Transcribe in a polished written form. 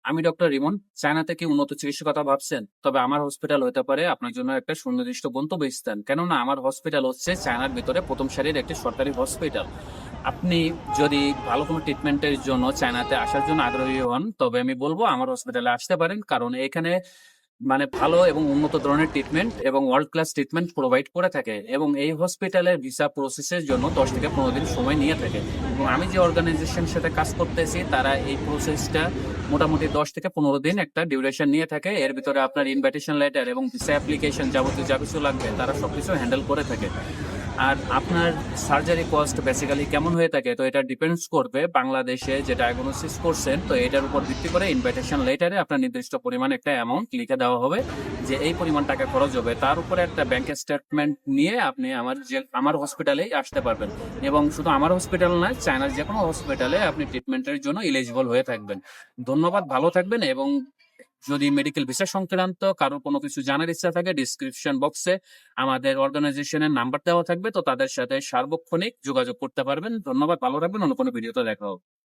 আমি ডক্টর রিমন। চায়নাতে কি উন্নত চিকিৎসার কথা ভাবছেন? তবে আমার হসপিটাল হতে পারে আপনার জন্য একটা সুনির্দিষ্ট গন্তব্যস্থান। কেননা আমার হসপিটাল হচ্ছে চায়নার ভিতরে প্রথম সারির একটি সরকারি হসপিটাল। আপনি যদি ভালো কোনো ট্রিটমেন্টের জন্য চায়নাতে আসার জন্য আগ্রহী হন, তবে আমি বলবো আমার হসপিটালে আসতে পারেন। কারণ এখানে মানে ভালো এবং উন্নত ধরনের ট্রিটমেন্ট এবং ওয়ার্ল্ড ক্লাস ট্রিটমেন্ট প্রোভাইড করে থাকে, এবং এই হসপিটালের ভিসা প্রসেসের জন্য 10 থেকে 15 দিন সময় নিয়ে থাকে। এবং আমি যে অর্গানাইজেশনের সাথে কাজ করতেছি তারা এই প্রসেসটা মোটামুটি 10 থেকে 15 দিন একটা ডিউরেশন নিয়ে থাকে। এর ভিতরে আপনার ইনভাইটেশন লেটার এবং ভিসা অ্যাপ্লিকেশন যাবতীয় যা কিছু লাগবে তারা সবকিছু হ্যান্ডেল করে থাকে। আর আপনার সার্জারি কস্ট বেসিক্যালি কেমন হয়ে থাকে, তো এটা ডিপেন্ডস করবে বাংলাদেশে যে ডায়াগনোসিস করছেন, তো এটার উপর ভিত্তি করে ইনভাইটেশন লেটারে আপনার নির্দিষ্ট পরিমাণ একটা অ্যামাউন্ট লিখে দেওয়া হবে যে এই পরিমাণ টাকা খরচ হবে। তার উপরে একটা ব্যাংক স্টেটমেন্ট নিয়ে আপনি আমার হসপিটালেই আসতে পারবেন। এবং শুধু আমার হসপিটাল নয়, চায়নার যে কোনো হসপিটালে আপনি ট্রিটমেন্টের জন্য এলিজিবল হয়ে থাকবেন। ধন্যবাদ, ভালো থাকবেন। এবং যদি মেডিকেল ভিসা সংক্রান্ত কারো কোনো কিছু জানার ইচ্ছা থাকে, ডিসক্রিপশন বক্সে আমাদের অর্গানাইজেশনের নাম্বার দেওয়া থাকবে, তো তাদের সাথে সার্বক্ষণিক যোগাযোগ করতে পারবেন। ধন্যবাদ, ভালো থাকবেন। অন্য কোনো ভিডিওতে দেখা হবে।